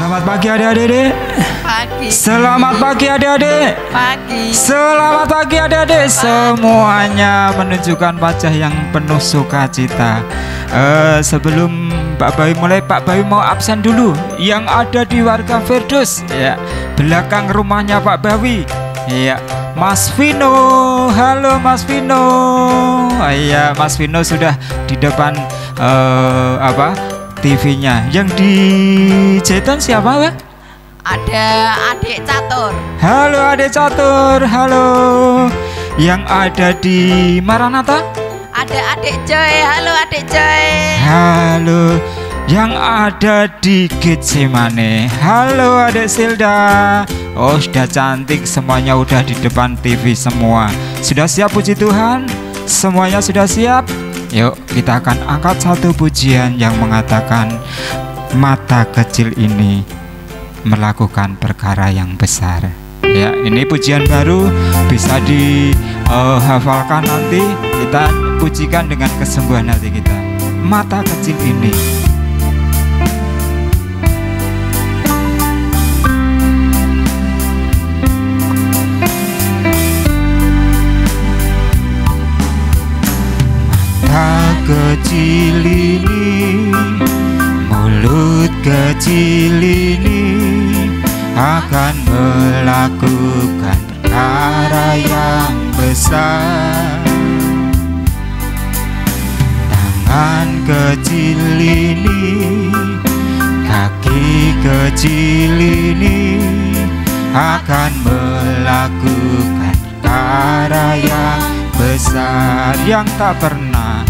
Selamat pagi adik-adik. Pagi. Selamat pagi adik-adik. Pagi. Selamat pagi adik-adik. Semuanya menunjukkan wajah yang penuh sukacita. Sebelum Pak Bayu mulai, Pak Bayu mau absen dulu. Yang ada di warga Firdaus, ya, belakang rumahnya Pak Bawi. Iya, Mas Vino. Halo Mas Vino. Iya, Mas Vino sudah di depan TV-nya. Yang di Jeton siapa, Pak? Ada adik Catur. Halo adik Catur. Halo. Yang ada di Maranatha? Ada adik Joy. Halo adik Joy. Halo. Yang ada di Getsemane. Halo adik Silda. Oh, sudah cantik, semuanya udah di depan TV semua. Sudah siap puji Tuhan? Semuanya sudah siap? Yuk, kita akan angkat satu pujian yang mengatakan mata kecil ini melakukan perkara yang besar. Ya, ini pujian baru, bisa dihafalkan nanti. Kita pujikan dengan kesungguhan hati kita. Mata kecil ini. Kecil ini, mulut kecil ini akan melakukan perkara yang besar. Tangan kecil ini, kaki kecil ini akan melakukan perkara yang besar yang tak pernah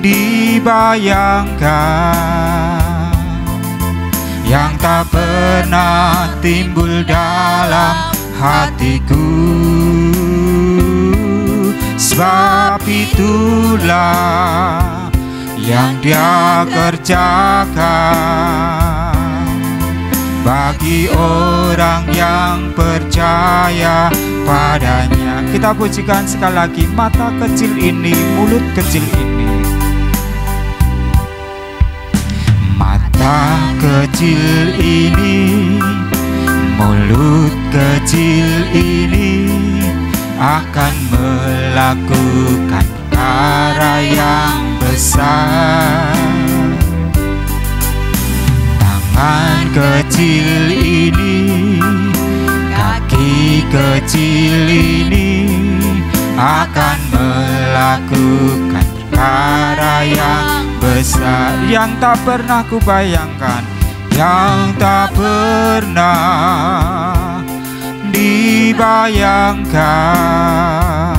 dibayangkan, yang tak pernah timbul dalam hatiku. Sebab itulah yang Dia kerjakan bagi orang yang percaya padanya. Kita pujikan sekali lagi, mata kecil ini, mulut kecil ini. Mata kecil ini, mulut kecil ini akan melakukan perkara yang besar. Tangan kecil ini, kaki kecil ini akan melakukan perkara yang besar yang tak pernah kubayangkan, yang tak pernah dibayangkan,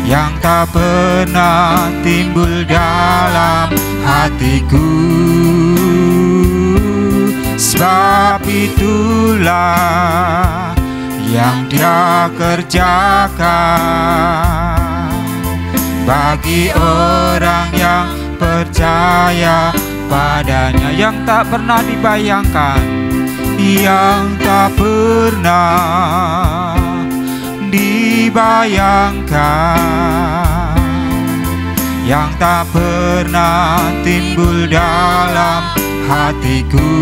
yang tak pernah timbul dalam hatiku. Sebab itulah yang Dia kerjakan bagi orang yang percaya padanya, yang tak pernah dibayangkan, yang tak pernah dibayangkan, yang tak pernah timbul dalam hatiku.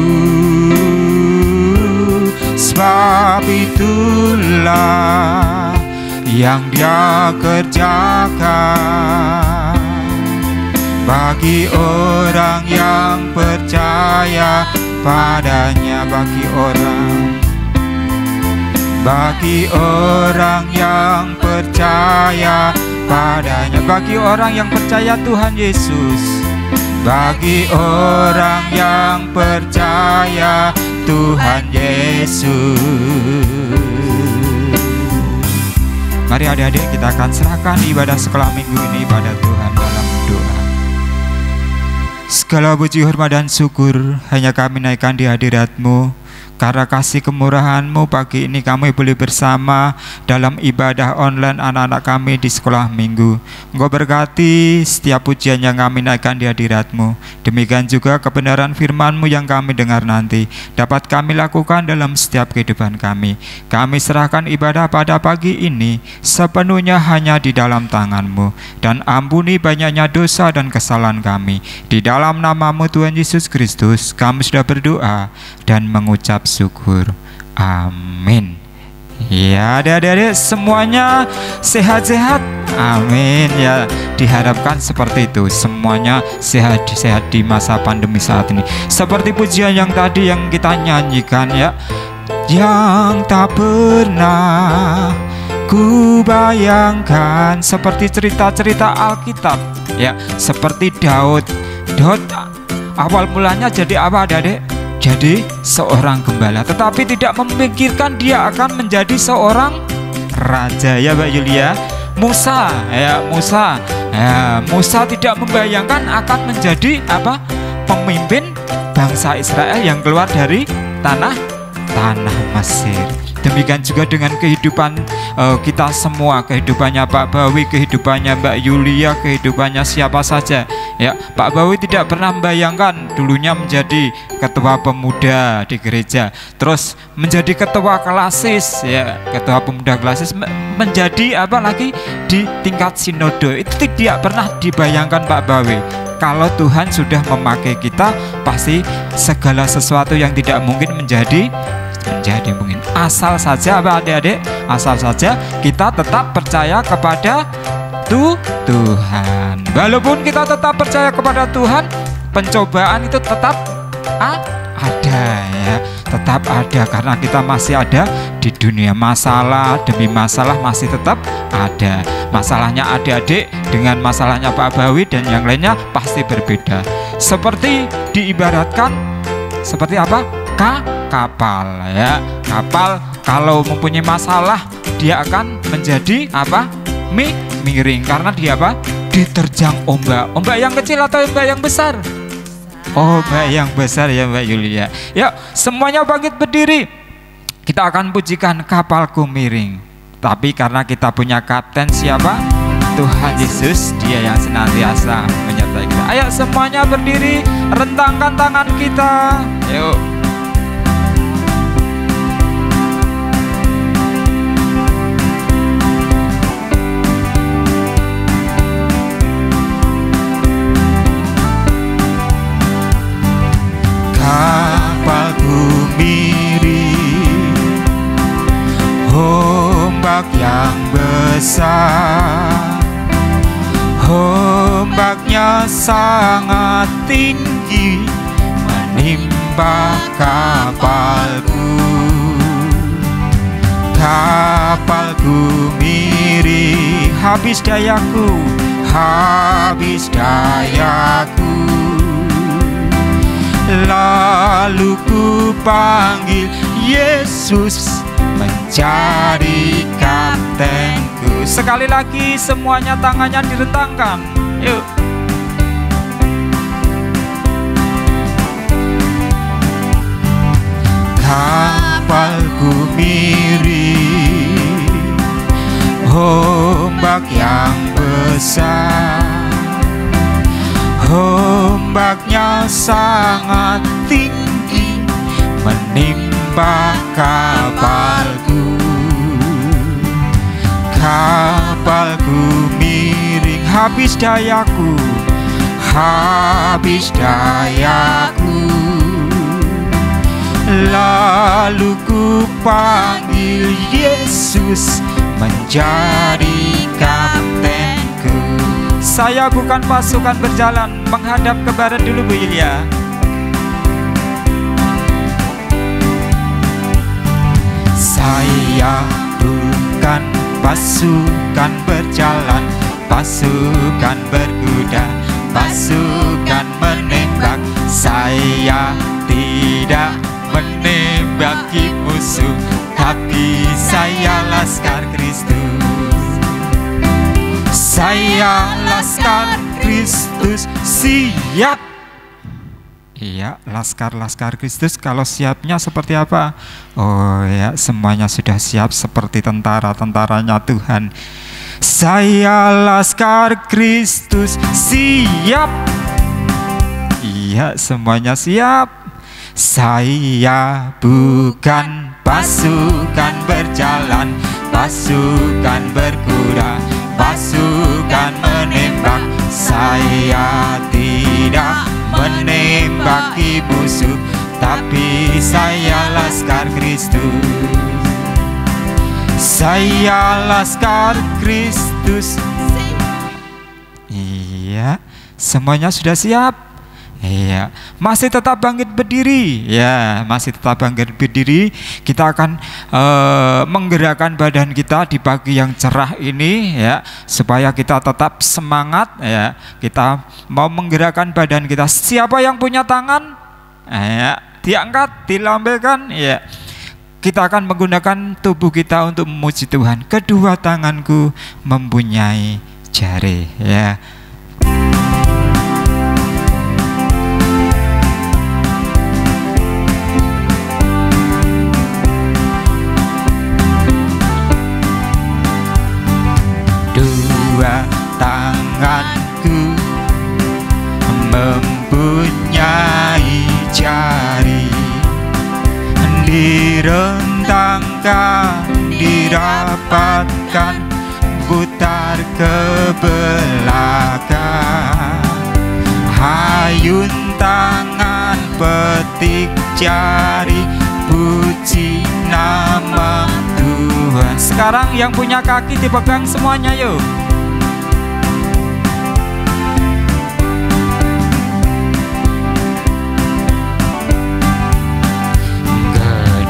Sebab itulah yang Dia kerjakan bagi orang yang percaya padanya, bagi orang yang percaya padanya, bagi orang yang percaya Tuhan Yesus, bagi orang yang percaya Tuhan Yesus. Mari adik-adik, kita akan serahkan ibadah sekolah minggu ini pada Tuhan dalam doa. Segala puji, hormat dan syukur hanya kami naikkan di hadirat-Mu, karena kasih kemurahan-Mu pagi ini kami boleh bersama dalam ibadah online anak-anak kami di sekolah minggu. Engkau berkati setiap pujian yang kami naikkan di hadirat-Mu. Demikian juga kebenaran firman-Mu yang kami dengar nanti dapat kami lakukan dalam setiap kehidupan kami. Kami serahkan ibadah pada pagi ini sepenuhnya hanya di dalam tangan-Mu, dan ampuni banyaknya dosa dan kesalahan kami. Di dalam nama-Mu Tuhan Yesus Kristus kami sudah berdoa dan mengucap syukur. Amin. Ya, adik-adik semuanya sehat-sehat. Amin ya. Diharapkan seperti itu, semuanya sehat-sehat di masa pandemi saat ini. Seperti pujian yang tadi yang kita nyanyikan ya, yang tak pernah ku bayangkan, seperti cerita-cerita Alkitab ya, seperti Daud awal mulanya jadi apa adik-adik? Jadi seorang gembala, tetapi tidak memikirkan dia akan menjadi seorang raja ya Mbak Yulia. Musa tidak membayangkan akan menjadi apa? Pemimpin bangsa Israel yang keluar dari tanah Mesir. Demikian juga dengan kehidupan kita semua, kehidupannya Pak Bawi, kehidupannya Mbak Yulia, kehidupannya siapa saja ya. Pak Bawi tidak pernah membayangkan dulunya menjadi ketua pemuda di gereja, terus menjadi ketua klasis ya, ketua pemuda klasis, menjadi apa lagi di tingkat sinode. Itu tidak pernah dibayangkan Pak Bawi. Kalau Tuhan sudah memakai kita, pasti segala sesuatu yang tidak mungkin menjadi mungkin. Asal saja apa adik-adik? Asal saja kita tetap percaya kepada Tuhan. Walaupun kita tetap percaya kepada Tuhan, pencobaan itu tetap ada ya, tetap ada karena kita masih ada di dunia. Masalah demi masalah masih tetap ada. Masalahnya adik-adik dengan masalahnya Pak Bawi dan yang lainnya pasti berbeda. Seperti diibaratkan seperti apa? Kapal ya. Kapal kalau mempunyai masalah dia akan menjadi apa? Miring karena dia apa? Diterjang ombak. Ombak yang kecil atau ombak yang besar? Ombak yang besar ya Mbak Yulia. Yuk semuanya bangkit berdiri. Kita akan pujikan kapalku miring. Tapi karena kita punya kapten siapa? Tuhan Yesus, dia yang senantiasa menyertai kita. Ayo semuanya berdiri, rentangkan tangan kita. Yuk. Kapalku miring, ombak yang besar, ombaknya sangat tinggi menimpa kapalku. Kapalku miring, habis dayaku, lalu ku panggil Yesus menjadi kaptenku. Sekali lagi semuanya tangannya direntangkan. Yuk. Kapalku miring, ombak yang besar, ombaknya sangat tinggi menimpa kapalku. Kapalku miring, habis dayaku, lalu ku panggil Yesus menjadi kaptenku. Saya bukan pasukan berjalan, menghadap ke barat dulu Bu Yulia. Saya bukan pasukan berjalan, pasukan berkuda, pasukan menembak. Saya tidak menembaki musuh, tapi saya laskar Kristus. Saya laskar Kristus siap. Iya, laskar-laskar Kristus kalau siapnya seperti apa? Oh ya, semuanya sudah siap seperti tentara-tentaranya Tuhan. Saya laskar Kristus siap. Iya, semuanya siap. Saya bukan pasukan berjalan, pasukan berkuda, pasukan menembak. Saya tidak menembaki musuh, tapi saya laskar Kristus. Saya laskar Kristus. Iya, semuanya sudah siap. Iya, masih tetap bangkit berdiri. Ya, masih tetap bangkit berdiri. Kita akan menggerakkan badan kita di pagi yang cerah ini, ya, supaya kita tetap semangat. Ya, kita mau menggerakkan badan kita. Siapa yang punya tangan? Ya, diangkat, dilambaikan. Ya, kita akan menggunakan tubuh kita untuk memuji Tuhan. Kedua tanganku mempunyai jari. Ya. Dua tanganku mempunyai jari, direntangkan, dirapatkan, putar ke belakang. Hayun tangan, petik jari, puji nama Tuhan. Sekarang yang punya kaki dipegang semuanya yuk.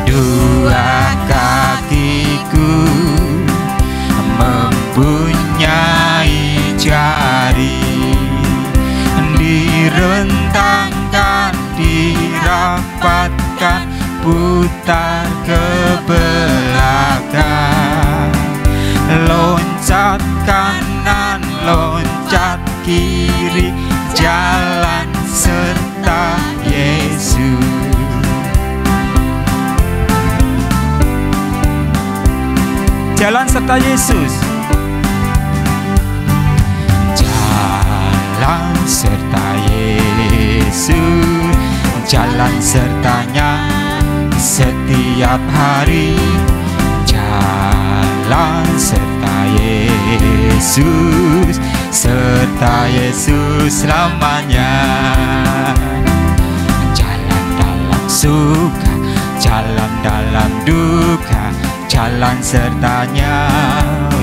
Kedua kakiku mempunyai jari, direntangkan, dirapatkan, putar ke belakang. Loncat kanan, loncat kiri, jalan serta Yesus. Jalan serta Yesus. Jalan serta Yesus, jalan sertanya setiap hari. Jalan serta Yesus, serta Yesus selamanya. Jalan dalam suka, jalan dalam duka, jalan sertanya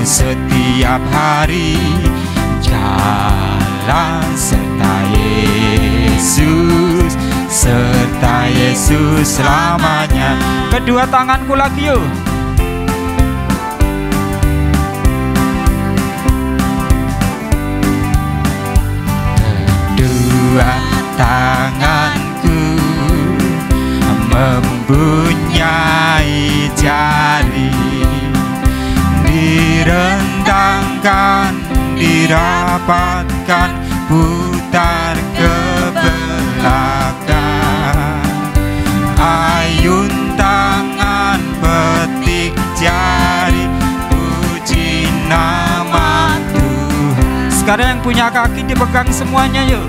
setiap hari. Jalan serta Yesus, serta Yesus selamanya. Kedua tanganku lagi yuk. Kedua tanganku mempunyai jari, direntangkan, dirapatkan, putar ke belakang. Ayun tangan, petik jari, puji nama Tuhan. Sekarang yang punya kaki dipegang semuanya yuk.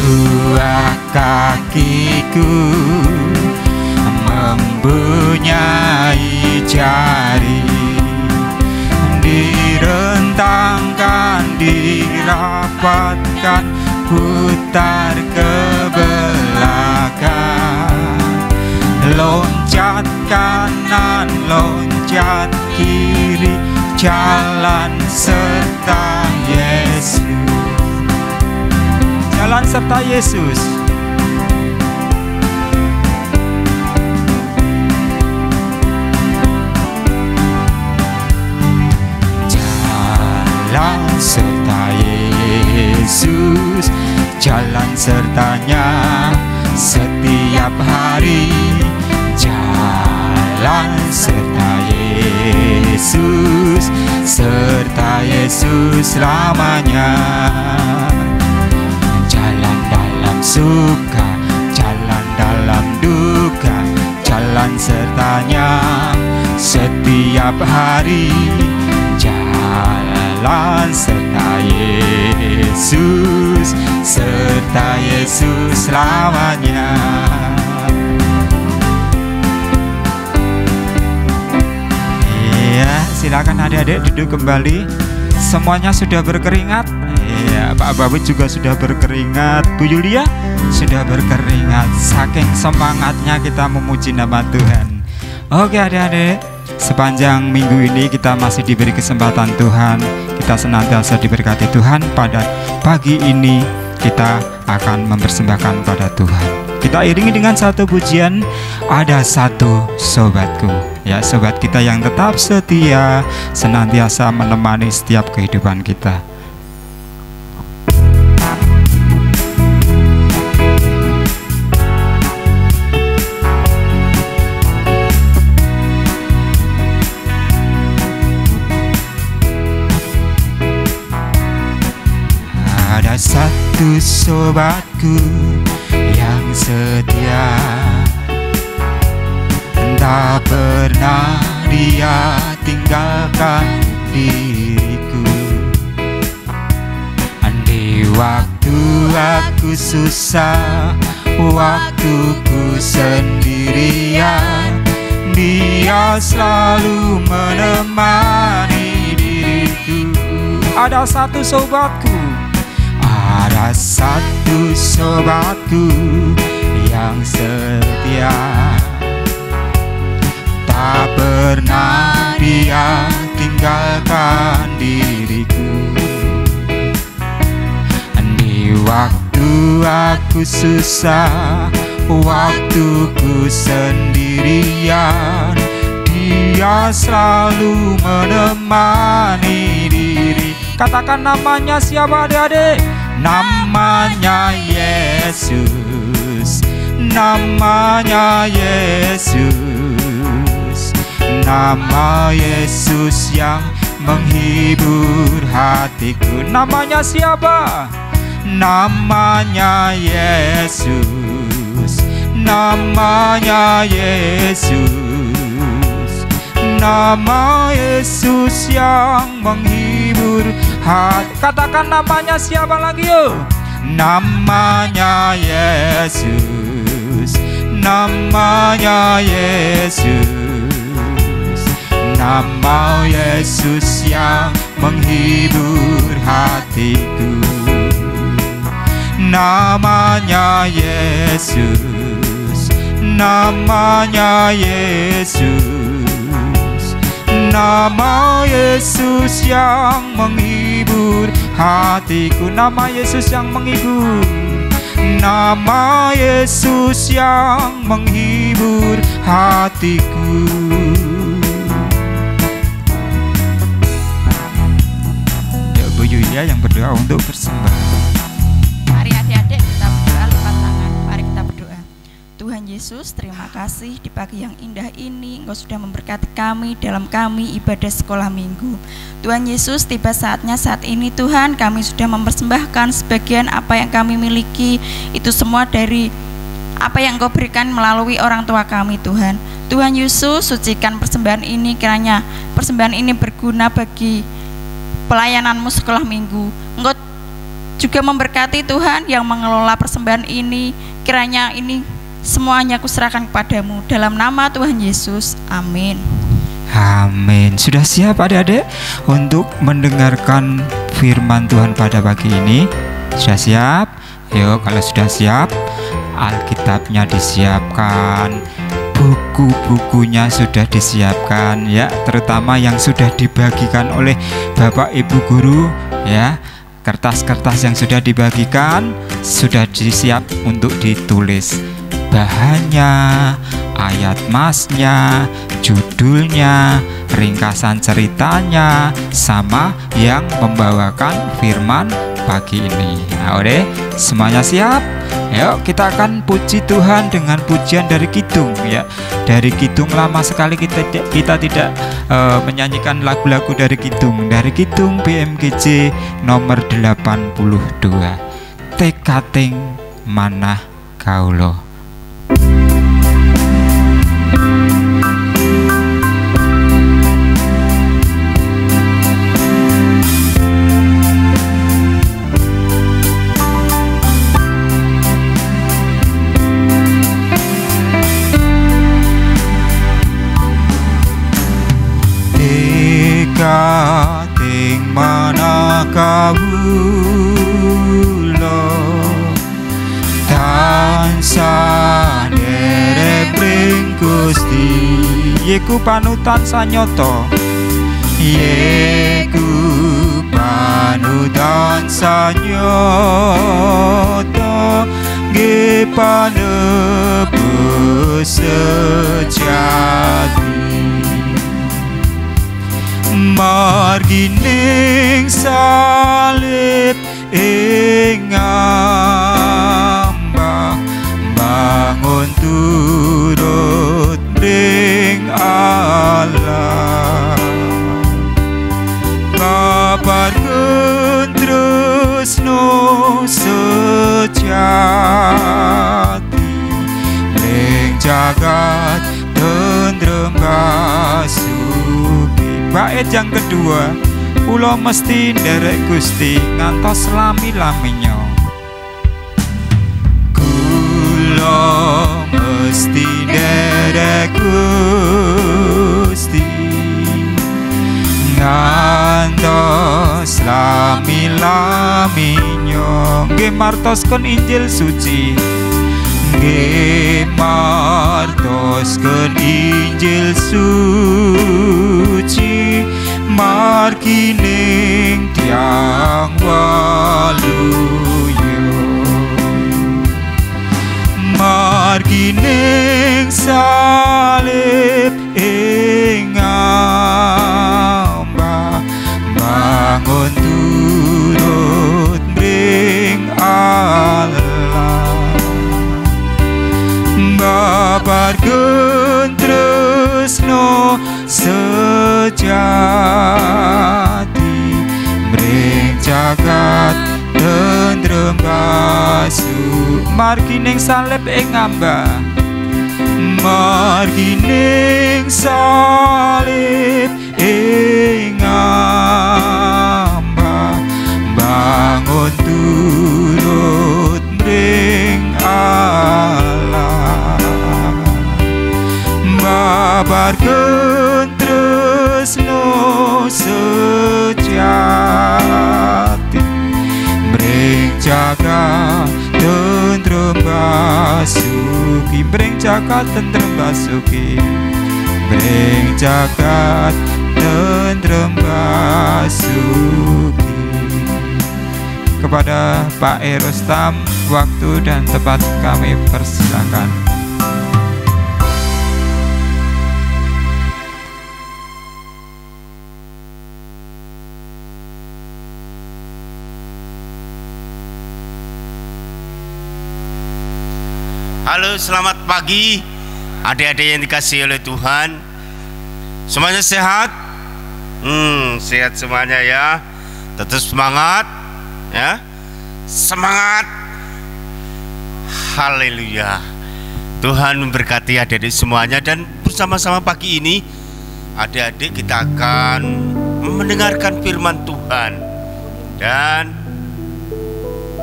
Kedua kakiku mempunyai jari, direntangkan, dirapatkan, putar ke belakang. Loncat kanan, loncat kiri, jalan serta Yesus. Jalan serta Yesus. Jalan serta Yesus, jalan sertanya setiap hari. Jalan serta Yesus, serta Yesus selamanya. Jalan dalam suka, jalan dalam duka, jalan sertanya setiap hari. Jalan serta Yesus selamanya. Iya, silakan adik-adik duduk kembali. Semuanya sudah berkeringat. Iya, Pak Babut juga sudah berkeringat. Bu Yulia sudah berkeringat. Saking semangatnya kita memuji nama Tuhan. Oke adik-adik, sepanjang minggu ini kita masih diberi kesempatan Tuhan. Kita senantiasa diberkati Tuhan. Pada pagi ini kita akan mempersembahkan pada Tuhan. Kita iringi dengan satu pujian, ada satu sobatku. Ya, sobat kita yang tetap setia, senantiasa menemani setiap kehidupan kita. Ada satu sobatku yang setia, tak pernah dia tinggalkan diriku. Di waktu aku susah, waktuku sendirian, dia selalu menemani diriku. Ada satu sobatku, ada satu sobatku yang setia, tak pernah dia tinggalkan diriku. Di waktu aku susah, waktuku sendirian, dia selalu menemani diri. Katakan namanya siapa adik-adik? Namanya Yesus, namanya Yesus, nama Yesus yang menghibur hatiku. Namanya siapa? Namanya Yesus, namanya Yesus, nama Yesus yang menghibur hati. Katakan namanya siapa lagi yuk? Namanya Yesus, namanya Yesus, nama Yesus yang menghibur hatiku. Namanya Yesus, namanya Yesus, nama Yesus yang menghibur hatiku. Nama Yesus yang menghibur, nama Yesus yang menghibur hatiku. Ya, Bu Yulia yang berdoa untuk persembahan. Mari adik-adik kita berdoa lipat tangan. Mari kita berdoa. Tuhan Yesus, terima kasih di pagi yang indah ini Engkau sudah memberkati kami dalam kami ibadah sekolah minggu. Tuhan Yesus, tiba saatnya saat ini Tuhan, kami sudah mempersembahkan sebagian apa yang kami miliki. Itu semua dari apa yang Engkau berikan melalui orang tua kami Tuhan. Tuhan Yesus, sucikan persembahan ini, kiranya persembahan ini berguna bagi pelayananmu sekolah minggu. Engkau juga memberkati Tuhan yang mengelola persembahan ini, kiranya ini semuanya kuserahkan kepadamu dalam nama Tuhan Yesus, amin. Amin. Sudah siap adik-adik untuk mendengarkan firman Tuhan pada pagi ini? Sudah siap? Yuk, kalau sudah siap, Alkitabnya disiapkan, buku-bukunya sudah disiapkan ya, terutama yang sudah dibagikan oleh Bapak Ibu Guru ya. Kertas-kertas yang sudah dibagikan sudah disiap untuk ditulis bahannya, ayat masnya, judulnya, ringkasan ceritanya, sama yang membawakan firman pagi ini. Nah, udah semuanya siap? Yuk kita akan puji Tuhan dengan pujian dari kidung ya. Dari kidung lama sekali kita tidak menyanyikan lagu-lagu dari kidung. Dari kidung BMGJ nomor 82, Tekating Manah Kaulo. Tekating manah kawula tansah nderek pring Gusti. Yeku panutan sanyata, Yeku panutan sanyata, nggih panebus sejati. Margining salib ing ambah, bangun turut ring Allah. Kabar tresno sejati ring jagat tentrem kasugi. Bait yang kedua, kula mesti nderek Gusti ngantos lami-laminyo. Kula mesti nderek Gusti ngantos lami-laminyo. Nggih martosken Injil suci, nggih martosken Injil suci, margining tiang waluya, margining salib ing ambah, bangun turut ring Allah. Babarkeun tresno sejati mring jagat tentrem kasugi. margining salib ing ambah, margining salib ing ambah, bangun turut mring Allah. Babarkeun tresno sejati mring jagat tentrem kasugi, mring jagat tentrem kasugi, mring jagat tentrem kasugi. Kepada Pak Erostam, waktu dan tempat kami persilakan. Halo, selamat pagi adik-adik yang dikasihi oleh Tuhan. Semuanya sehat? Sehat semuanya ya. Tetap semangat ya. Semangat. Haleluya. Tuhan memberkati adik-adik semuanya. Dan bersama-sama pagi ini adik-adik kita akan mendengarkan firman Tuhan. Dan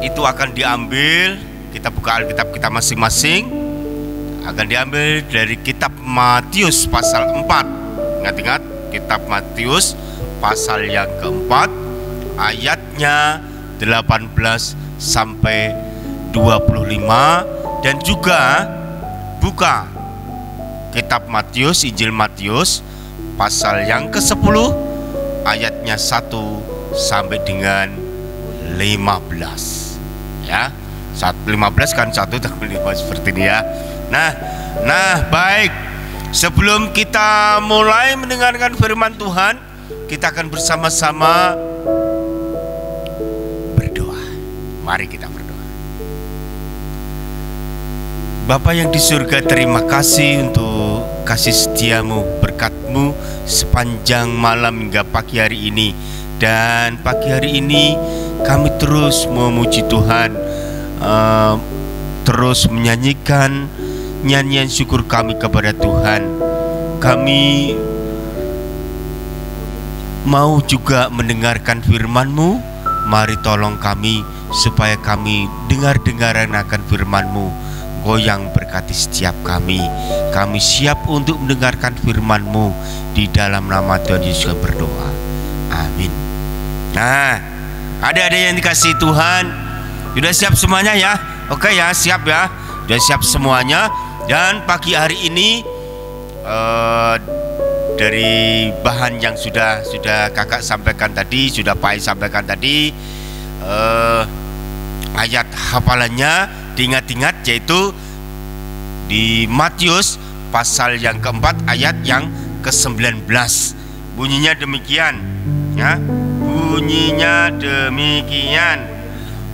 itu akan diambil, kita buka Alkitab kita masing-masing, akan diambil dari kitab Matius pasal 4. Ingat-ingat, kitab Matius pasal yang keempat, ayatnya 18 sampai 25. Dan juga buka kitab Matius, Injil Matius pasal yang ke-10, ayatnya 1 sampai dengan 15 ya. 15 kan 1 tambah 5 seperti ini ya. Nah baik, sebelum kita mulai mendengarkan firman Tuhan, kita akan bersama-sama berdoa. Mari kita berdoa. Bapa yang di surga, terima kasih untuk kasih setiamu, berkat-Mu sepanjang malam hingga pagi hari ini. Dan pagi hari ini kami terus memuji Tuhan, terus menyanyikan nyanyian syukur kami kepada Tuhan. Kami mau juga mendengarkan firman-Mu. Mari tolong kami supaya kami dengar-dengaran akan firman-Mu. Engkau yang berkati setiap kami. Kami siap untuk mendengarkan firman-Mu. Di dalam nama Tuhan Yesus kami berdoa. Amin. Nah, ada yang dikasih Tuhan, sudah siap semuanya ya? Oke ya, siap ya. Sudah siap semuanya. Dan pagi hari ini dari bahan yang sudah kakak sampaikan tadi, sudah Pak sampaikan tadi, ayat hafalannya diingat-ingat, yaitu di Matius pasal yang keempat ayat yang ke-19. Bunyinya demikian ya. Bunyinya demikian.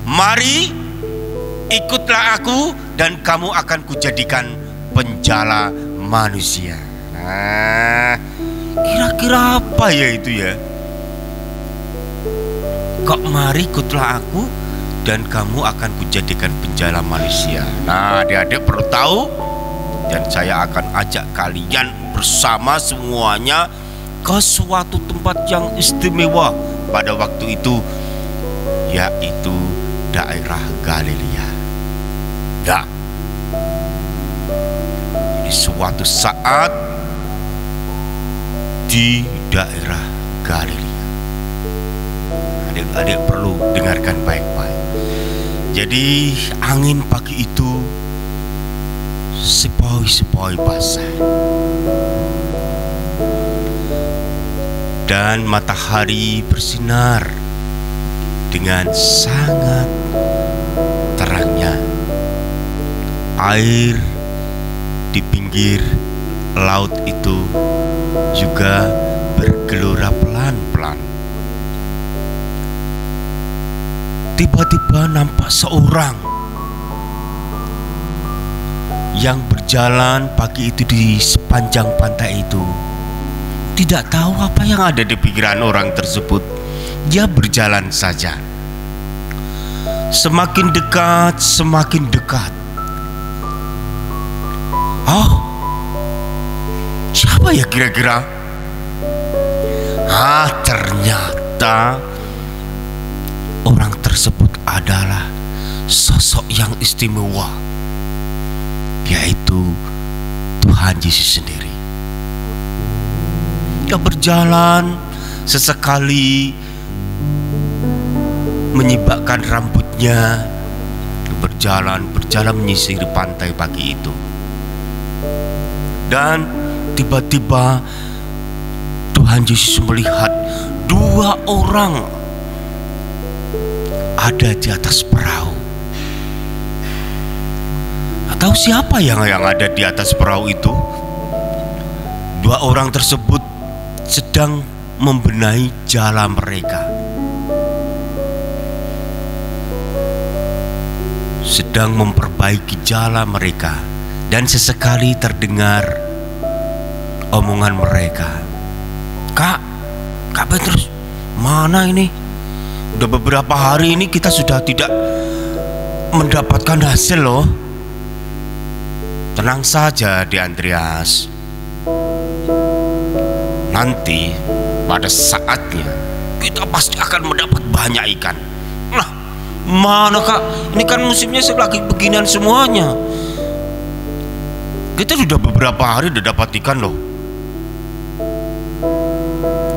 Mari ikutlah aku dan kamu akan kujadikan penjala manusia. Nah, kira-kira apa ya itu ya? Kok mari ikutlah aku dan kamu akan kujadikan penjala manusia. Nah, adik-adik perlu tahu, dan saya akan ajak kalian bersama semuanya ke suatu tempat yang istimewa pada waktu itu, yaitu daerah Galilea. Nah, di suatu saat di daerah Galilea, adik-adik perlu dengarkan baik-baik. Jadi angin pagi itu sepoi-sepoi basah, dan matahari bersinar dengan sangat terangnya. Air di pinggir laut itu juga bergelora pelan-pelan. Tiba-tiba nampak seorang yang berjalan pagi itu di sepanjang pantai itu. Tidak tahu apa yang ada di pikiran orang tersebut. Dia berjalan saja. Semakin dekat, semakin dekat. Oh, siapa ya kira-kira? Ternyata orang tersebut adalah sosok yang istimewa, yaitu Tuhan Yesus sendiri. Dia berjalan, sesekali menyibakkan rambutnya, berjalan menyisiri pantai pagi itu. Dan tiba-tiba Tuhan Yesus melihat dua orang ada di atas perahu. Tahu siapa yang ada di atas perahu itu? Dua orang tersebut sedang membenahi jala mereka, sedang memperbaiki jala mereka. Dan sesekali terdengar omongan mereka, Kak Petrus, mana ini? Udah beberapa hari ini kita sudah tidak mendapatkan hasil loh. Tenang saja, Di Andreas. Nanti pada saatnya kita pasti akan mendapat banyak ikan. Nah, mana Kak? Ini kan musimnya lagi beginian semuanya. Kita sudah beberapa hari udah dapat ikan loh.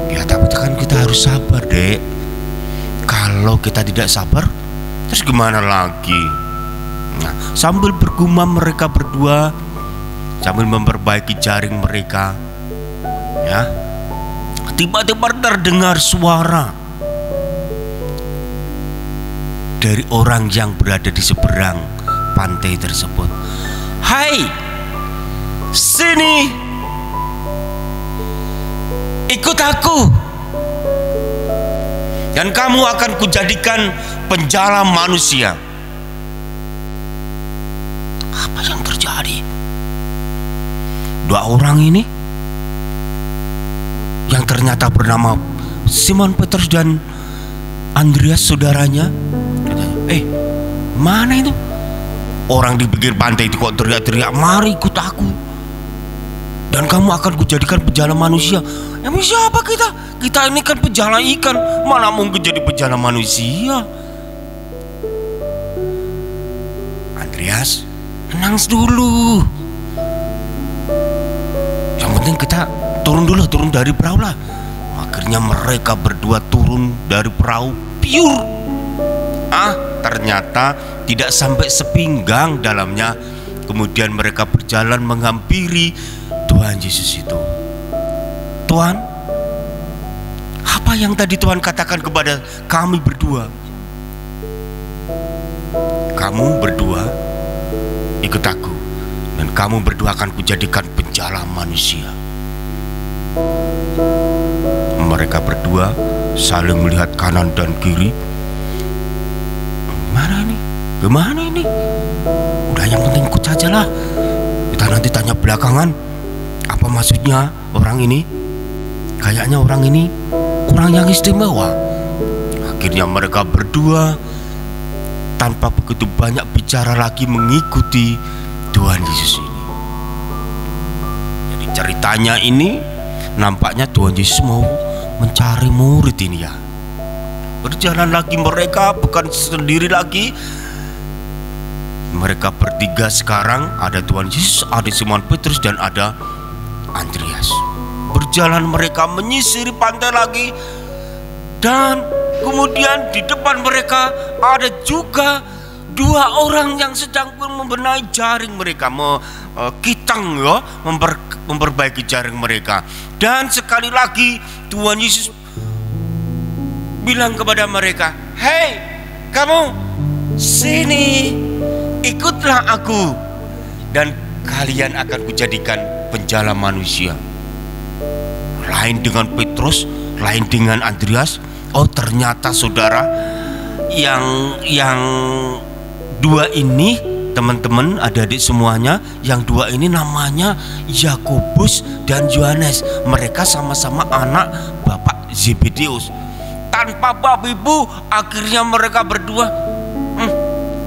Ya tapi kan kita harus sabar, Dek. Kalau kita tidak sabar, terus gimana lagi? Nah, sambil bergumam mereka berdua, sambil memperbaiki jaring mereka, ya, tiba-tiba terdengar suara dari orang yang berada di seberang pantai tersebut. Hai, sini, ikut aku, dan kamu akan kujadikan penjala manusia. Apa yang terjadi? terjadi. Dua orang ini yang ternyata bernama Simon Petrus dan Andreas saudaranya, mana itu orang di pinggir pantai itu kok teriak-teriak, mari ikut aku dan kamu akan kujadikan penjala manusia. Emang siapa kita? Kita ini kan penjala ikan, mana mungkin jadi penjala manusia? Andreas, tenang dulu. Yang penting kita turun dulu, turun dari perahu lah. Akhirnya mereka berdua turun dari perahu pure. Ternyata tidak sampai sepinggang dalamnya. Kemudian mereka berjalan menghampiri Tuhan Yesus itu. Tuhan, apa yang tadi Tuhan katakan kepada kami berdua? Kamu berdua ikut aku, dan kamu berdua akan kujadikan penjala manusia. Mereka berdua saling melihat kanan dan kiri. Gimana ini? Udah, yang penting ikut saja lah. Kita nanti tanya belakangan apa maksudnya orang ini. Kayaknya orang ini orang yang istimewa. Akhirnya mereka berdua tanpa begitu banyak bicara lagi mengikuti Tuhan Yesus ini. Jadi ceritanya ini nampaknya Tuhan Yesus mau mencari murid ini ya. Berjalan lagi mereka, bukan sendiri lagi. Mereka bertiga sekarang, ada Tuhan Yesus, ada Simon Petrus, dan ada Andreas. Berjalan mereka menyisiri pantai lagi, dan kemudian di depan mereka ada juga dua orang yang sedang membenahi jaring mereka, memperbaiki jaring mereka. Dan sekali lagi Tuhan Yesus bilang kepada mereka, "Hei, kamu sini, ikutlah aku, dan kalian akan kujadikan penjala manusia." Lain dengan Petrus, lain dengan Andreas. Oh, ternyata saudara, yang dua ini, teman-teman, adik-adik semuanya, yang dua ini namanya Yakobus dan Yohanes. Mereka sama-sama anak Bapak Zebedeus. Tanpa bapak ibu, akhirnya mereka berdua,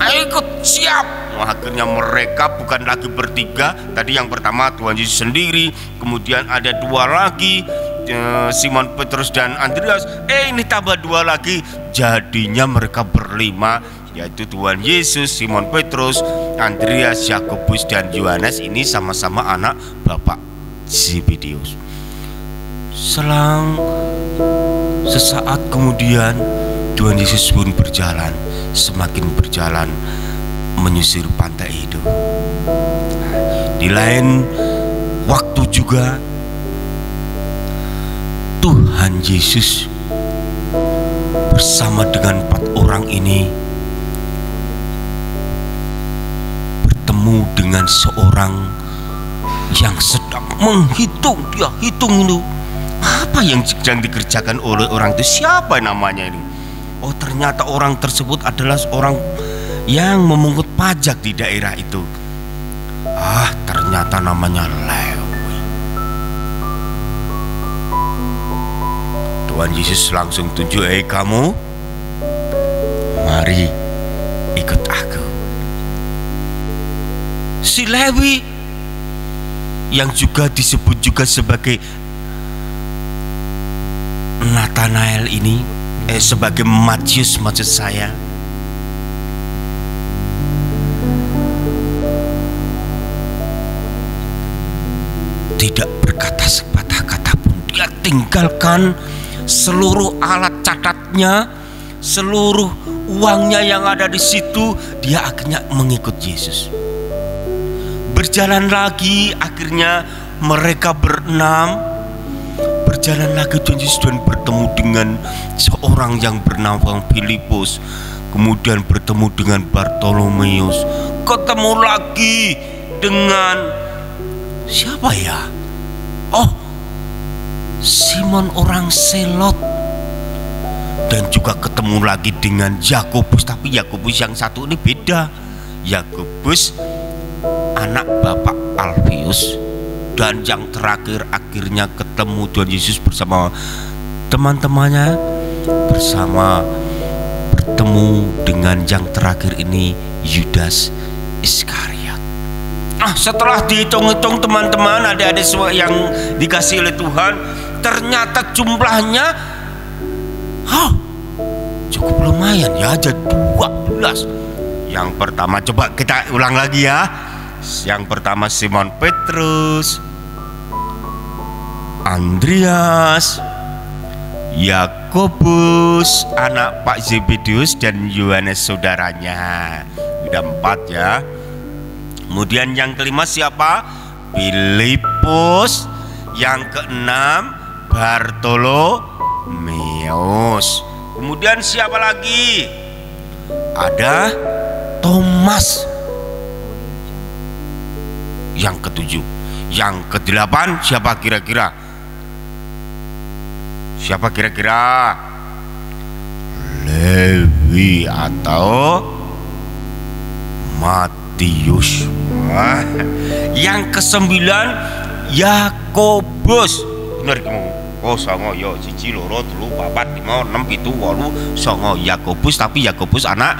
ayo ikut, siap. Akhirnya mereka bukan lagi bertiga. Tadi yang pertama Tuhan Yesus sendiri, kemudian ada dua lagi, Simon Petrus dan Andreas. Ini tambah dua lagi, jadinya mereka berlima, yaitu Tuhan Yesus, Simon Petrus, Andreas, Yakobus dan Yohanes. Ini sama-sama anak Bapak Zebedeus. Selang sesaat kemudian Tuhan Yesus pun berjalan, semakin berjalan menyusir pantai itu. Di lain waktu juga Tuhan Yesus bersama dengan 4 orang ini bertemu dengan seorang yang sedang menghitung. Dia hitung itu, apa yang sedang dikerjakan oleh orang itu, siapa namanya ini? Oh, ternyata orang tersebut adalah seorang yang memungut pajak di daerah itu. Ternyata namanya Lewi. Tuhan Yesus langsung tunjuk, kamu, mari ikut aku. Si Lewi, yang juga disebut juga sebagai Nathanael ini, sebagai Matius maksud saya, tidak berkata sepatah kata pun. Dia tinggalkan seluruh alat catatnya, seluruh uangnya yang ada di situ. Dia akhirnya mengikut Yesus. Berjalan lagi, akhirnya mereka berenam berjalan lagi Tuhan Yesus dan bertemu dengan seorang yang bernama Filipus, kemudian bertemu dengan Bartolomeus, ketemu lagi dengan siapa ya? Oh, Simon orang Selot, dan juga ketemu lagi dengan Yakobus. Tapi Yakobus yang satu ini beda. Yakobus anak Bapak Alfius, dan yang terakhir akhirnya ketemu Tuhan Yesus bersama teman-temannya, bersama bertemu dengan yang terakhir ini, Yudas Iskariot. Setelah dihitung-hitung teman-teman, adik-adik semua yang dikasih oleh Tuhan, ternyata jumlahnya cukup lumayan ya, ada 12. Yang pertama, coba kita ulang lagi ya. Yang pertama Simon Petrus, Andreas, Yakobus anak Pak Zebedeus, dan Yohanes saudaranya. Udah 4 ya. Kemudian yang kelima siapa? Filipus. Yang keenam Bartolomeus. Kemudian siapa lagi? Ada Thomas. Yang ketujuh. Yang kedelapan siapa kira-kira? Siapa kira-kira? Lewi atau Matius. Yang kesembilan Yakobus. Bener kamu. Songo yo 1 2 3 4 5 6 7 8 songo Yakobus, tapi Yakobus anak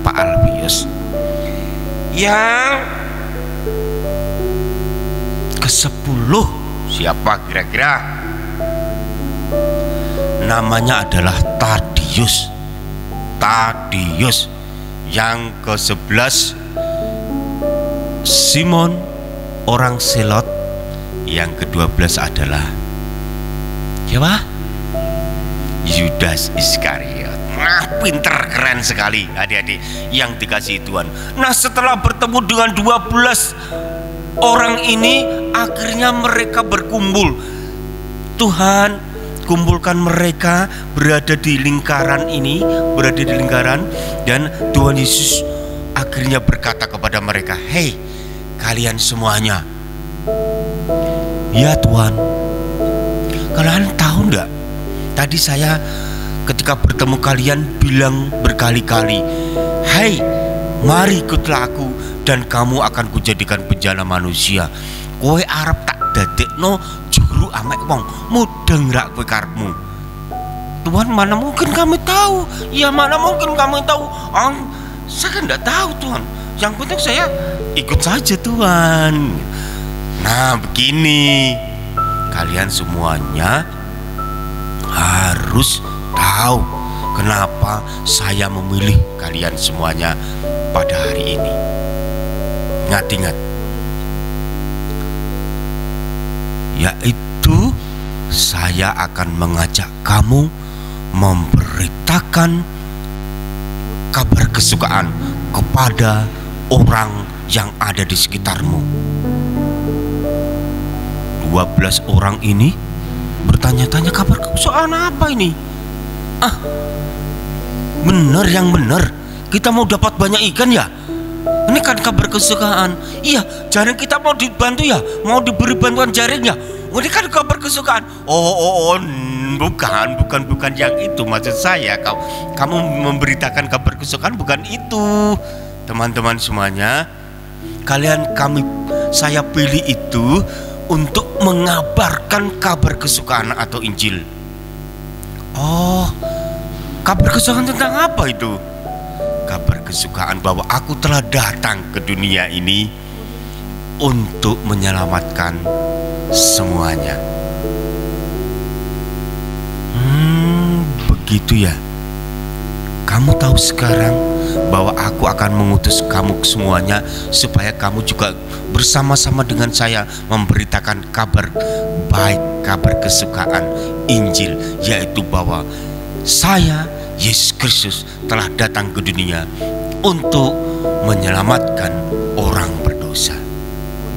Pak Alfius. Yang ke-10 siapa kira-kira? Namanya adalah Tadius. Yang ke-11 Simon orang Selot. Yang ke-12 adalah siapa? Yudas Iskariot. Pinter, keren sekali adik-adik yang dikasihi Tuhan. Nah, setelah bertemu dengan 12 orang ini, akhirnya mereka berkumpul. Tuhan kumpulkan mereka berada di lingkaran ini, dan Tuhan Yesus akhirnya berkata kepada mereka, "Hei, kalian semuanya, ya Tuhan, kalian tahu enggak? Tadi saya ketika bertemu kalian bilang berkali-kali, hei, mari ikutlah aku dan kamu akan kujadikan penjala manusia. Kowe arep tak dadekno juru amek wong, mudeng rak kowe karepmu." Tuhan, mana mungkin kami tahu? Ya mana mungkin kami tahu? Saya kan enggak tahu Tuhan. Yang penting saya ikut saja Tuhan. Nah begini, kalian semuanya harus tahu kenapa saya memilih kalian semuanya pada hari ini. Ingat-ingat, yaitu saya akan mengajak kamu memberitakan kabar kesukaan kepada orang yang ada di sekitarmu. 12 orang ini bertanya-tanya, kabar kesukaan apa ini? Bener, yang bener, kita mau dapat banyak ikan ya? Ini kan kabar kesukaan. Iya, jaring kita mau dibantu ya? Mau diberi bantuan jaring ya? Ini kan kabar kesukaan. Bukan yang itu maksud saya. Kamu memberitakan kabar kesukaan bukan itu. Teman-teman semuanya, saya pilih itu untuk mengabarkan kabar kesukaan atau Injil. Kabar kesukaan tentang apa itu? Kabar kesukaan bahwa aku telah datang ke dunia ini untuk menyelamatkan semuanya. Begitu ya. Kamu tahu sekarang bahwa aku akan mengutus kamu semuanya supaya kamu juga bersama-sama dengan saya memberitakan kabar baik, kabar kesukaan Injil, yaitu bahwa saya, Yesus Kristus, telah datang ke dunia untuk menyelamatkan orang berdosa.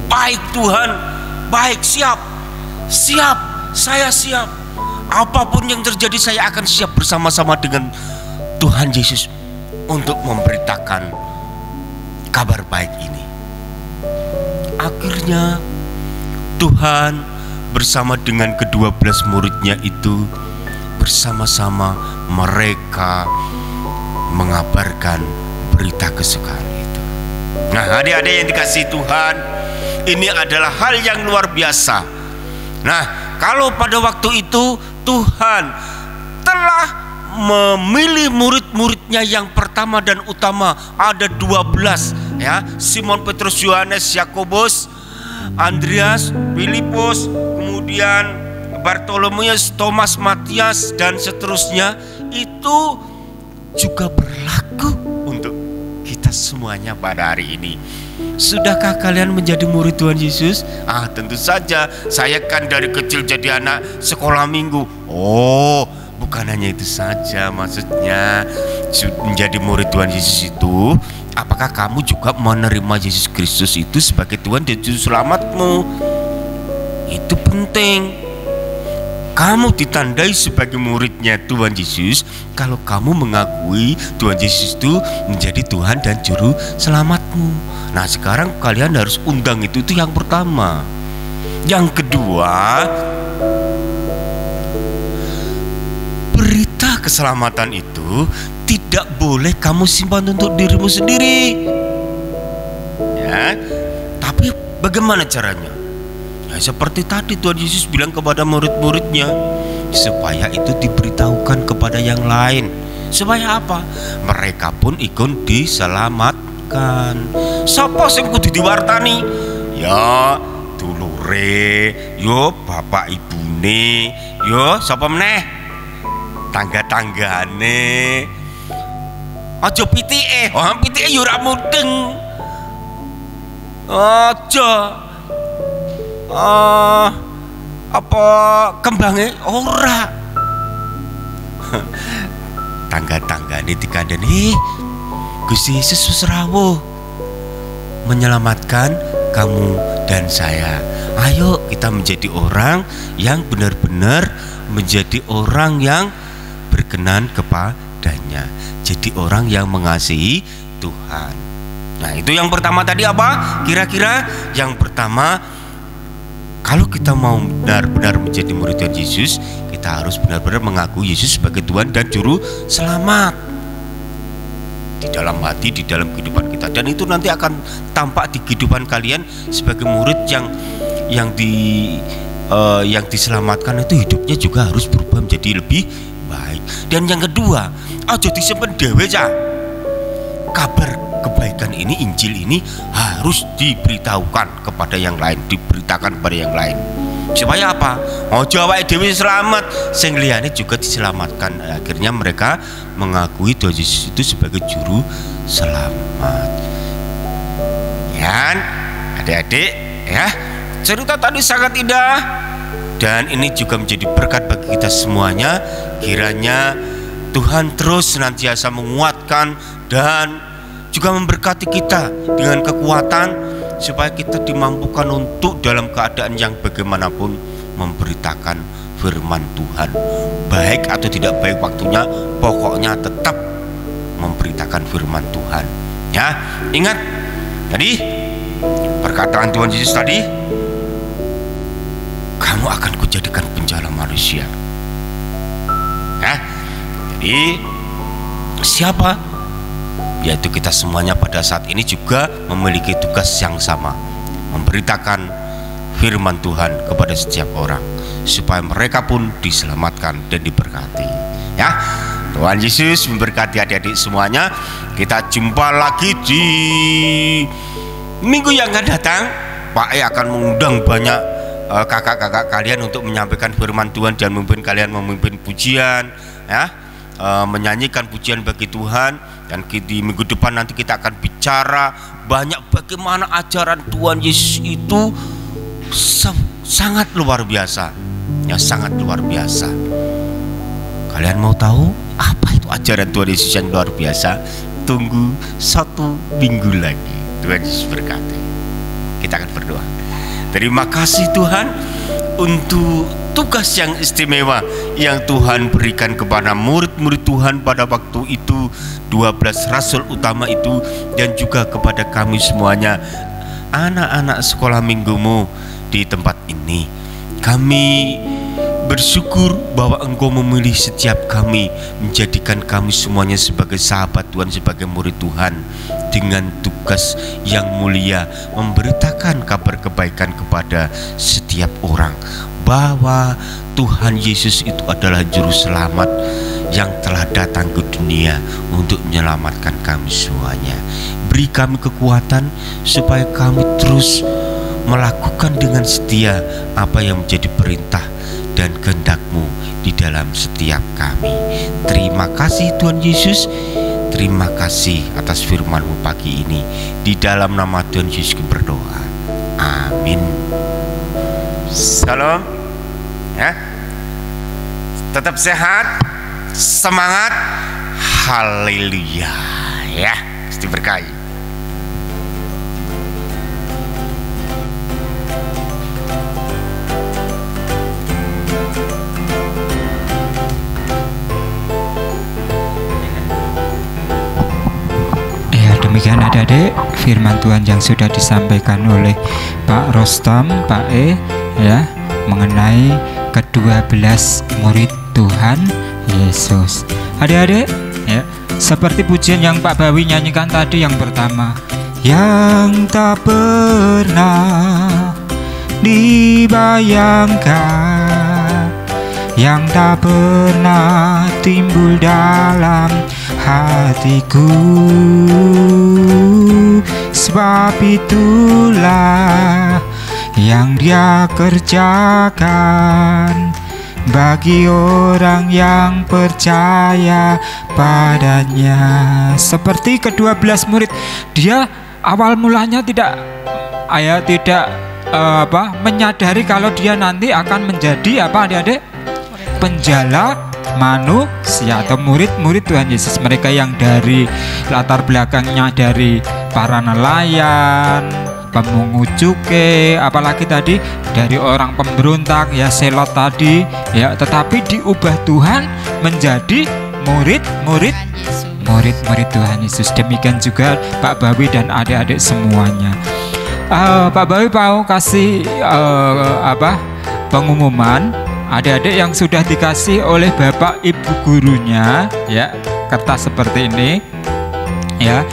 Baik Tuhan, baik, siap, saya siap. Apapun yang terjadi saya akan siap bersama-sama dengan Tuhan Yesus untuk memberitakan kabar baik ini. Akhirnya Tuhan bersama dengan ke-12 muridnya itu, bersama-sama mereka mengabarkan berita kesukaan itu. Nah, adik-adik yang dikasihi Tuhan, ini adalah hal yang luar biasa. Nah, kalau pada waktu itu Tuhan telah memilih murid-muridnya yang pertama dan utama, ada 12 ya, Simon Petrus, Yohanes, Yakobus, Andreas, Filipus, kemudian Bartolomeus, Thomas, Matias, dan seterusnya. Itu juga berlaku untuk kita semuanya pada hari ini. Sudahkah kalian menjadi murid Tuhan Yesus? Tentu saja. Saya kan dari kecil jadi anak sekolah minggu. Oh, bukan hanya itu saja. Maksudnya menjadi murid Tuhan Yesus itu, apakah kamu juga menerima Yesus Kristus itu sebagai Tuhan dan Juru Selamatmu? Itu penting. Kamu ditandai sebagai muridnya Tuhan Yesus kalau kamu mengakui Tuhan Yesus itu menjadi Tuhan dan Juru Selamatmu. Nah, sekarang kalian harus undang itu yang pertama. Yang kedua, berita keselamatan itu tidak boleh kamu simpan untuk dirimu sendiri. Ya, tapi bagaimana caranya? Ya, seperti tadi Tuhan Yesus bilang kepada murid-muridnya, supaya itu diberitahukan kepada yang lain. Supaya apa? Mereka pun ikut diselamatkan. Sapa sing kudu diwartani? Ya dulure, yo bapak ibune, yo sapa meneh? Tangga-tanggane. Aja pitike, pitike yo ora mudeng. Aja apa kembange ora. Tangga-tanggane dikandani, Gusti Yesus wis rawuh menyelamatkan kamu dan saya. Ayo kita menjadi orang yang benar-benar menjadi orang yang berkenan kepadanya, jadi orang yang mengasihi Tuhan. Nah, itu yang pertama tadi apa? Kira-kira yang pertama, kalau kita mau benar-benar menjadi murid Tuhan Yesus, kita harus benar-benar mengaku Yesus sebagai Tuhan dan Juru Selamat di dalam hati, di dalam kehidupan kita. Dan itu nanti akan tampak di kehidupan kalian sebagai murid yang diselamatkan. Itu hidupnya juga harus berubah menjadi lebih baik. Dan yang kedua, aja disimpen dhewe cah. Kabar kebaikan ini, Injil ini harus diberitahukan kepada yang lain, diberitakan kepada yang lain. Supaya apa? Ojo awake dhewe selamat, sing liyane juga diselamatkan. Akhirnya mereka mengakui Tuhan Yesus itu sebagai Juru Selamat. Ya, adik-adik, ya, cerita tadi sangat indah dan ini juga menjadi berkat bagi kita semuanya. Kiranya Tuhan terus senantiasa menguatkan dan juga memberkati kita dengan kekuatan supaya kita dimampukan untuk dalam keadaan yang bagaimanapun memberitakan firman Tuhan. Baik atau tidak baik waktunya, pokoknya tetap memberitakan firman Tuhan. Ya, ingat tadi perkataan Tuhan Yesus tadi, kamu akan kujadikan penjala manusia. Ya, jadi siapa? Yaitu kita semuanya pada saat ini juga memiliki tugas yang sama, memberitakan firman Tuhan kepada setiap orang supaya mereka pun diselamatkan dan diberkati. Ya, Tuhan Yesus memberkati adik-adik semuanya. Kita jumpa lagi di minggu yang akan datang. Pak E akan mengundang banyak kakak-kakak kalian untuk menyampaikan firman Tuhan dan memimpin kalian memimpin pujian, ya, menyanyikan pujian bagi Tuhan. Dan di minggu depan nanti kita akan bicara banyak bagaimana ajaran Tuhan Yesus itu sangat luar biasa. Ya, sangat luar biasa. Kalian mau tahu apa itu ajaran Tuhan Yesus yang luar biasa? Tunggu 1 minggu lagi. Tuhan Yesus berkati. Kita akan berdoa. Terima kasih Tuhan untuk tugas yang istimewa yang Tuhan berikan kepada murid-murid Tuhan pada waktu itu, 12 rasul utama itu, dan juga kepada kami semuanya, anak-anak sekolah minggumu di tempat ini. Kami bersyukur bahwa Engkau memilih setiap kami, menjadikan kami semuanya sebagai sahabat Tuhan, sebagai murid Tuhan, dengan tugas yang mulia memberitakan kabar kebaikan kepada setiap orang, bahwa Tuhan Yesus itu adalah juru selamat yang telah datang ke dunia untuk menyelamatkan kami semuanya. Beri kami kekuatan supaya kami terus melakukan dengan setia apa yang menjadi perintah dan kehendak-Mu di dalam setiap kami. Terima kasih Tuhan Yesus. Terima kasih atas firman-Mu pagi ini. Di dalam nama Tuhan Yesus berdoa. Amin. Salam. Ya. Tetap sehat, semangat. Haleluya. Ya, diberkahi. Demikian adik-adik firman Tuhan yang sudah disampaikan oleh Pak Rostam, Pak E, ya, mengenai ke-12 murid Tuhan Yesus. Adik-adik, ya, seperti pujian yang Pak Bawi nyanyikan tadi yang pertama, yang tak pernah dibayangkan, yang tak pernah timbul dalam hatiku, sebab itulah yang Dia kerjakan bagi orang yang percaya padanya. Seperti ke-12 murid, dia awal mulanya tidak menyadari kalau dia nanti akan menjadi apa, adik-adik? Penjala manusia atau murid-murid Tuhan Yesus. Mereka yang dari latar belakangnya dari para nelayan, pemungut cukai, apalagi tadi dari orang pemberontak, ya Selot tadi, ya, tetapi diubah Tuhan menjadi murid-murid Tuhan Yesus. Demikian juga Pak Bawi dan adik-adik semuanya. Pak Bawi mau kasih pengumuman. Adik-adik yang sudah dikasih oleh Bapak Ibu gurunya, ya, kertas seperti ini, ya.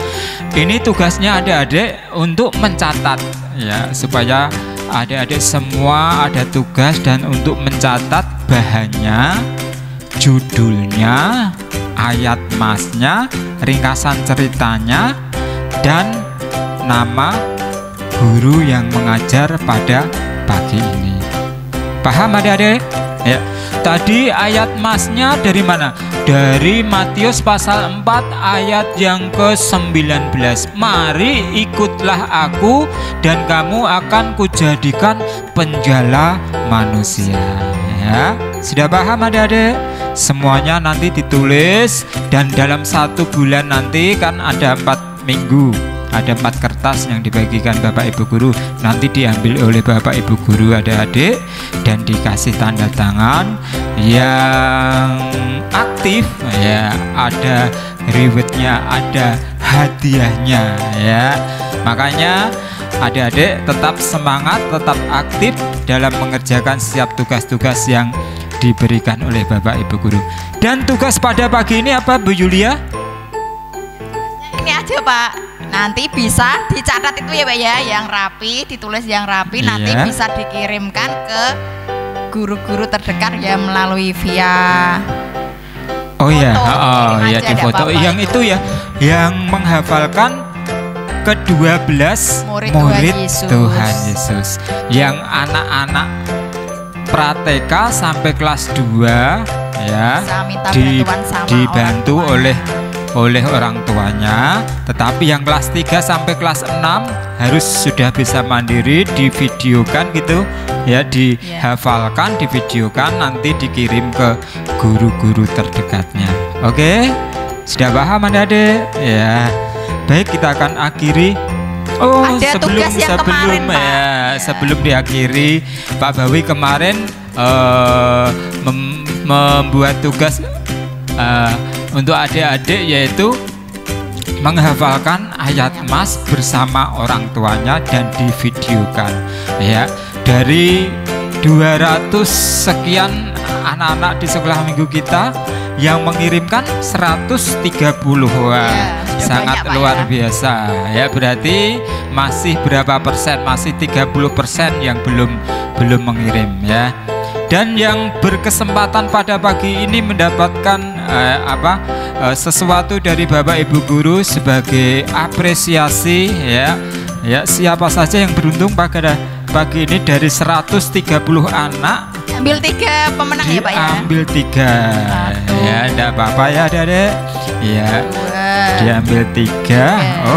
Ini tugasnya adik-adik untuk mencatat, ya, supaya adik-adik semua ada tugas dan untuk mencatat bahannya, judulnya, ayat masnya, ringkasan ceritanya, dan nama guru yang mengajar pada pagi ini. Paham adik-adik? Ya, tadi ayat masnya dari mana? Dari Matius pasal 4 ayat yang ke-19. Mari ikutlah aku dan kamu akan kujadikan penjala manusia. Ya, sudah paham adik-adik? Semuanya nanti ditulis, dan dalam 1 bulan nanti kan ada 4 minggu. Ada 4 kertas yang dibagikan Bapak Ibu Guru. Nanti diambil oleh Bapak Ibu Guru adik-adik dan dikasih tanda tangan yang aktif, ya. Ada rewardnya, ada hadiahnya, ya. Makanya adik-adik tetap semangat, tetap aktif dalam mengerjakan setiap tugas-tugas yang diberikan oleh Bapak Ibu Guru. Dan tugas pada pagi ini apa, Bu Yulia? Ini aja Pak. Nanti bisa dicatat itu ya Pak ya, yang rapi, ditulis yang rapi, iya. Nanti bisa dikirimkan ke guru-guru terdekat ya melalui via ya di foto. Yang itu ya, yang menghafalkan ke-12 murid Tuhan Yesus. Yang anak-anak pra-TK sampai kelas 2, ya, dibantu oleh orang tuanya. Tetapi yang kelas 3 sampai kelas 6 harus sudah bisa mandiri, divideokan gitu, ya, dihafalkan, divideokan, nanti dikirim ke guru-guru terdekatnya. Oke, sudah paham adik-adik? Ya, baik, kita akan akhiri. Sebelum diakhiri, Pak Bawi kemarin membuat tugas untuk adik-adik, yaitu menghafalkan ayat mas bersama orang tuanya dan divideokan, ya. Dari 200 sekian anak-anak di sekolah minggu kita yang mengirimkan 130. Wah, sangat banyak, luar Pak, biasa ya. Berarti masih berapa persen? Masih 30% yang belum mengirim ya. Dan yang berkesempatan pada pagi ini mendapatkan sesuatu dari Bapak Ibu guru sebagai apresiasi ya. Ya, siapa saja yang beruntung pada pagi ini dari 130 anak Ambil 3 pemenang ya Pak ya. Ambil 3. Ya, enggak apa-apa ya Adik-adik. Ya. 2. Diambil 3.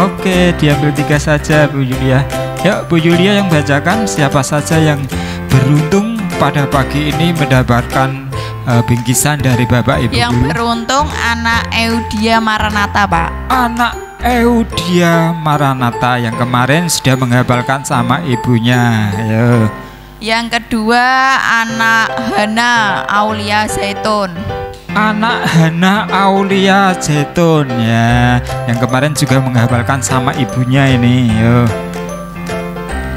Oke, diambil 3 saja Bu Julia. Yuk Bu Julia yang bacakan siapa saja yang beruntung pada pagi ini mendapatkan bingkisan dari Bapak Ibu Yang guru. beruntung anak Eudia Maranatha Pak. Anak Eudia Maranatha yang kemarin sudah menghafalkan sama ibunya. Ayo. Yang kedua anak Hana Aulia Zaitun. Anak Hana Aulia Zaitun ya, yang kemarin juga menghafalkan sama ibunya ini. Yo.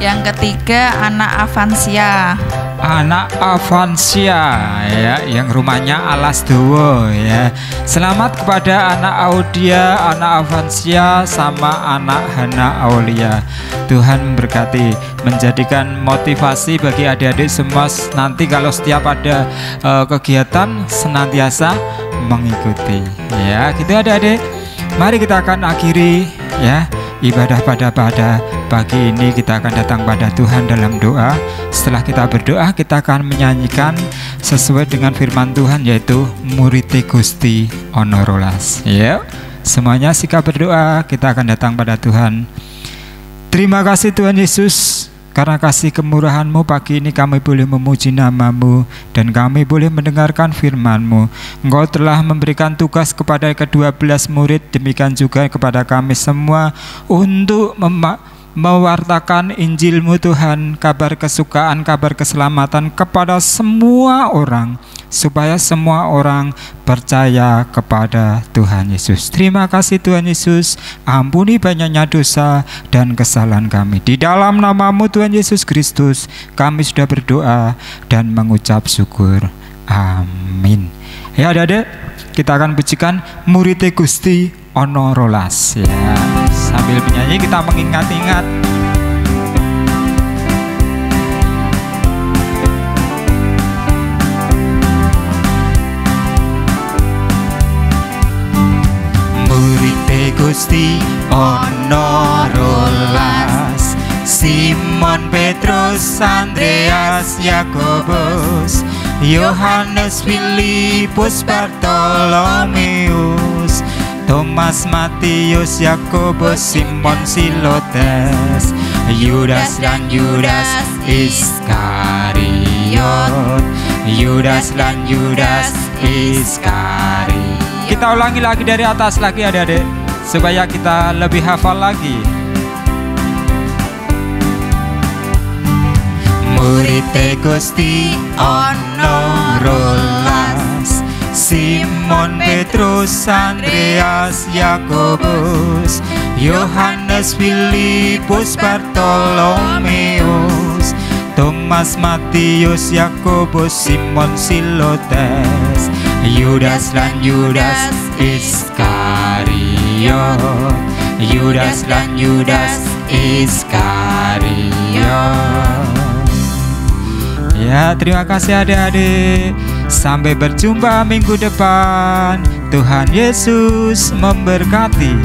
Yang ketiga anak Avansia. Anak Avansia ya, yang rumahnya Alas Dowo ya. Selamat kepada anak Audia, anak Avansia sama anak Hana Aulia. Tuhan memberkati, menjadikan motivasi bagi adik-adik semua nanti kalau setiap ada kegiatan senantiasa mengikuti ya. Gitu adik-adik. Mari kita akan akhiri ya ibadah pada pagi ini. Kita akan datang pada Tuhan dalam doa. Setelah kita berdoa, kita akan menyanyikan sesuai dengan firman Tuhan, yaitu Murite Gusti Ana Rolas. Yuk, semuanya sikap berdoa. Kita akan datang pada Tuhan. Terima kasih Tuhan Yesus, karena kasih kemurahan-Mu pagi ini kami boleh memuji nama-Mu dan kami boleh mendengarkan firman-Mu. Engkau telah memberikan tugas kepada ke-12 murid, demikian juga kepada kami semua untuk mewartakan Injil-Mu Tuhan, kabar kesukaan, kabar keselamatan kepada semua orang, supaya semua orang percaya kepada Tuhan Yesus. Terima kasih Tuhan Yesus, ampuni banyaknya dosa dan kesalahan kami. Di dalam nama-Mu Tuhan Yesus Kristus kami sudah berdoa dan mengucap syukur. Amin. Ya adik-adik, kita akan pujikan Murite Gusti Ana Rolas ya. Sambil menyanyi kita mengingat-ingat Murite Gusti Ana Rolas, Simon Petrus, Andreas, Yakobus, Yohanes, Filipus, Bartolomeus, Thomas, Matius, Yakobus, Simon, Silotes, Yudas dan Yudas Iskariot, Yudas dan Yudas Iskariot. Kita ulangi lagi dari atas lagi adik-adik, supaya kita lebih hafal lagi. Murite Gusti Ana Rolas, Simon Petrus, Andreas, Yakobus, Yohanes, Filipus, Bartolomeus, Thomas, Matius, Yakobus, Simon, Silotes, Yudas dan Yudas Iskariot, Yudas dan Yudas Iskariot. Ya, terima kasih adik-adik. Sampai berjumpa minggu depan. Tuhan Yesus memberkati.